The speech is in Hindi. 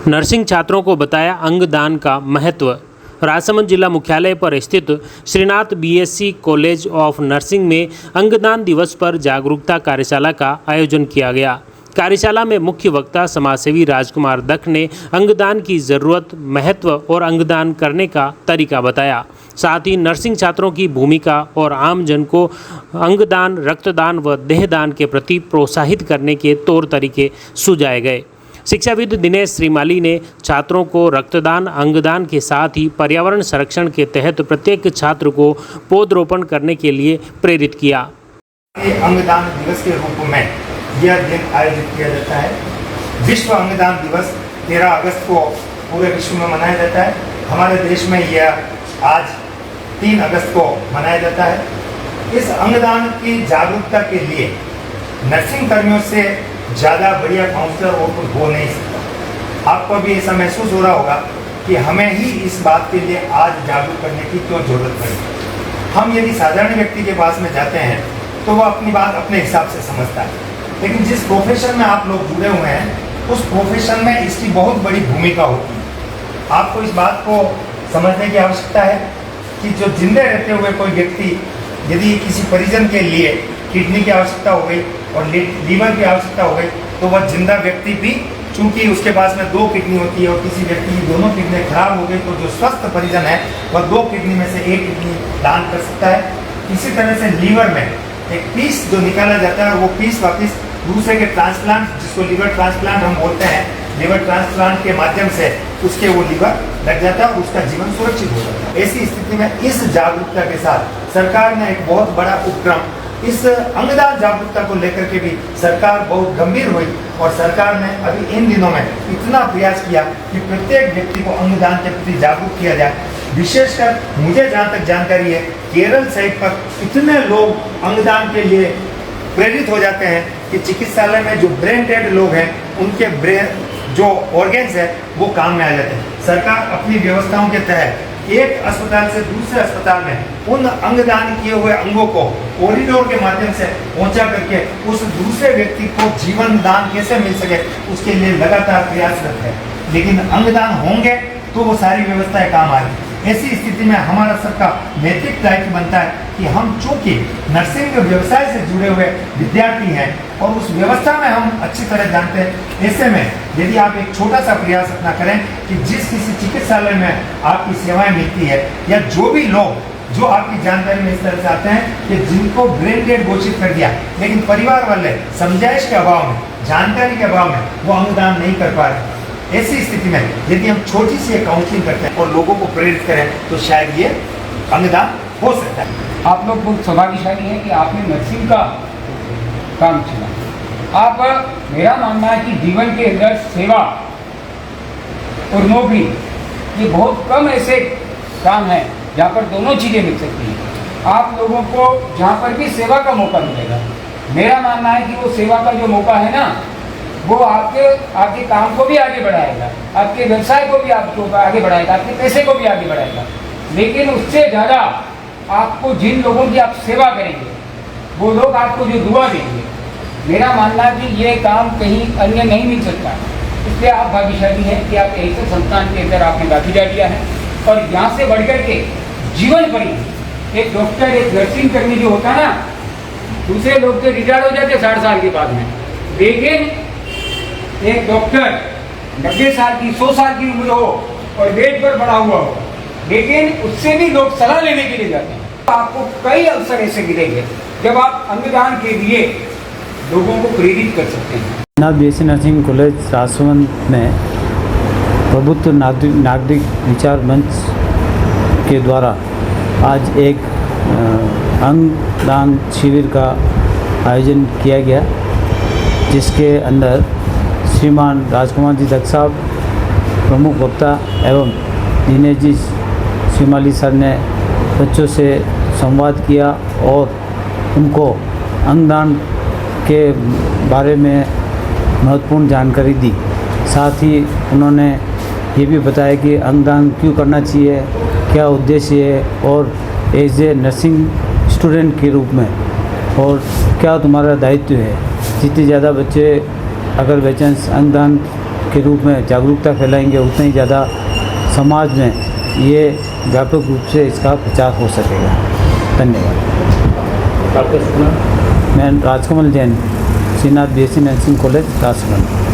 नर्सिंग छात्रों को बताया अंगदान का महत्व। राजसमंद जिला मुख्यालय पर स्थित Shrinath BSc college of nursing में अंगदान दिवस पर जागरूकता कार्यशाला का आयोजन किया गया। कार्यशाला में मुख्य वक्ता समाजसेवी राजकुमार दत्त ने अंगदान की ज़रूरत, महत्व और अंगदान करने का तरीका बताया। साथ ही नर्सिंग छात्रों की भूमिका और आम जन को अंगदान, रक्तदान व देहदान के प्रति प्रोत्साहित करने के तौर तरीके सुझाए गए। शिक्षाविद दिनेश श्रीमाली ने छात्रों को रक्तदान, अंगदान के साथ ही पर्यावरण संरक्षण के तहत प्रत्येक छात्र को पौधरोपण करने के लिए प्रेरित किया। अंगदान दिवस के रूप में यह दिन आयोजित किया जाता है। विश्व अंगदान दिवस 13 अगस्त को पूरे विश्व में मनाया जाता है। हमारे देश में यह आज 3 अगस्त को मनाया जाता है। इस अंगदान की जागरूकता के लिए नर्सिंग कर्मियों से ज़्यादा बढ़िया काउंसलर और कोई हो नहीं सकता। आपको भी ऐसा महसूस हो रहा होगा कि हमें ही इस बात के लिए आज जागरूक करने की क्यों जरूरत पड़ी। हम यदि साधारण व्यक्ति के पास में जाते हैं तो वो अपनी बात अपने हिसाब से समझता है, लेकिन जिस प्रोफेशन में आप लोग जुड़े हुए हैं उस प्रोफेशन में इसकी बहुत बड़ी भूमिका होती है। आपको इस बात को समझने की आवश्यकता है कि जो जिंदे रहते हुए कोई व्यक्ति यदि किसी परिजन के लिए किडनी की आवश्यकता हो गई और लीवर की आवश्यकता हो गई तो वह जिंदा व्यक्ति भी, चूंकि उसके पास में 2 किडनी होती है और किसी व्यक्ति की दोनों किडनी खराब हो गई तो जो स्वस्थ परिजन है वह 2 किडनी में से 1 किडनी दान कर सकता है। इसी तरह से लीवर में एक पीस जो निकाला जाता है वो पीस वापस दूसरे के ट्रांसप्लांट, जिसको लीवर ट्रांसप्लांट हम बोलते हैं, लीवर ट्रांसप्लांट के माध्यम से उसके वो लीवर लग जाता है और उसका जीवन सुरक्षित हो जाता है। ऐसी स्थिति में इस जागरूकता के साथ सरकार ने एक बहुत बड़ा उपक्रम, इस अंगदान जागरूकता को लेकर के भी सरकार बहुत गंभीर हुई और सरकार ने अभी इन दिनों में इतना प्रयास किया कि प्रत्येक व्यक्ति को अंगदान के प्रति जागरूक किया जाए। विशेषकर मुझे जहाँ तक जानकारी है, केरल साइड पर इतने लोग अंगदान के लिए प्रेरित हो जाते हैं कि चिकित्सालय में जो ब्रेन डेड लोग हैं उनके ब्रेन जो ऑर्गेन्स है वो काम में आ जाते हैं। सरकार अपनी व्यवस्थाओं के तहत एक अस्पताल से दूसरे अस्पताल में उन अंगदान किए हुए अंगों को कॉरिडोर के माध्यम से पहुंचा करके उस दूसरे व्यक्ति को जीवन दान कैसे मिल सके उसके लिए लगातार प्रयासरत है। लेकिन अंगदान होंगे तो वो सारी व्यवस्थाएं काम आएगी। ऐसी स्थिति में हमारा सबका नैतिक दायित्व बनता है कि हम चूंकि नर्सिंग व्यवसाय से जुड़े हुए विद्यार्थी हैं और उस व्यवस्था में हम अच्छी तरह जानते हैं, ऐसे में यदि आप एक छोटा सा प्रयास अपना करें कि जिस किसी चिकित्सालय में आपकी सेवाएं मिलती है या जो भी लोग जो आपकी जानकारी में इस तरह से आते हैं कि जिनको ब्रेन डेड घोषित कर दिया लेकिन परिवार वाले समझाइश के अभाव में, जानकारी के अभाव में वो अंगदान नहीं कर पा रहे, ऐसी स्थिति में यदि हम छोटी सी काउंसलिंग करते हैं और लोगों को प्रेरित करें तो शायद ये अंगदान हो सकता है। आप लोग बहुत सौभाग्यशाली हैं कि आपने नर्सिंग का काम चुना। आप, मेरा मानना है कि जीवन के अंदर सेवा और नौकरी ये बहुत कम ऐसे काम हैं जहाँ पर दोनों चीज़ें मिल सकती हैं। आप लोगों को जहाँ पर भी सेवा का मौका मिलेगा, मेरा मानना है कि वो सेवा का जो मौका है ना वो आपके काम को भी आगे बढ़ाएगा, आपके व्यवसाय को भी आपको आगे बढ़ाएगा, आपके पैसे को भी आगे बढ़ाएगा। लेकिन उससे ज़्यादा आपको जिन लोगों की आप सेवा करेंगे वो लोग आपको जो दुआ देंगे, मेरा मानना है कि ये काम कहीं अन्य नहीं मिल सकता। इसलिए आप भाग्यशाली हैं कि आप ऐसे संस्थान के अंदर आपने दाखिला लिया है और यहाँ से बढ़कर के जीवन भर एक डॉक्टर, एक नर्सिंग कर्मी जो होता है ना, दूसरे लोग तो रिटायर हो जाते 60 साल के बाद में, लेकिन एक डॉक्टर 90 साल की, 100 साल की उम्र हो और बेड पर पड़ा हुआ हो, लेकिन उससे भी लोग सलाह लेने के लिए जाते हैं। आपको कई अवसर ऐसे मिलेंगे जब आप अंगदान के लिए लोगों को प्रेरित कर सकते हैं। Shrinath BSc nursing college Rajsamand में प्रबुद्ध नागरिक विचार मंच के द्वारा आज एक अंगदान शिविर का आयोजन किया गया, जिसके अंदर श्रीमान राजकुमार जी दत्त साहब प्रमुख वक्ता एवं दिनेश जी श्रीमाली सर ने बच्चों से संवाद किया और उनको अंगदान के बारे में महत्वपूर्ण जानकारी दी। साथ ही उन्होंने ये भी बताया कि अंगदान क्यों करना चाहिए, क्या उद्देश्य है और एज ए नर्सिंग स्टूडेंट के रूप में और क्या तुम्हारा दायित्व है। जितने ज़्यादा बच्चे अगर बाई चांस अंगदान के रूप में जागरूकता फैलाएंगे उतना ही ज़्यादा समाज में ये व्यापक रूप से इसका प्रचार हो सकेगा। धन्यवाद। आपका शुभ नाम? मैं Rajkamal Jain, Shrinath BSc nursing college Rajsamand.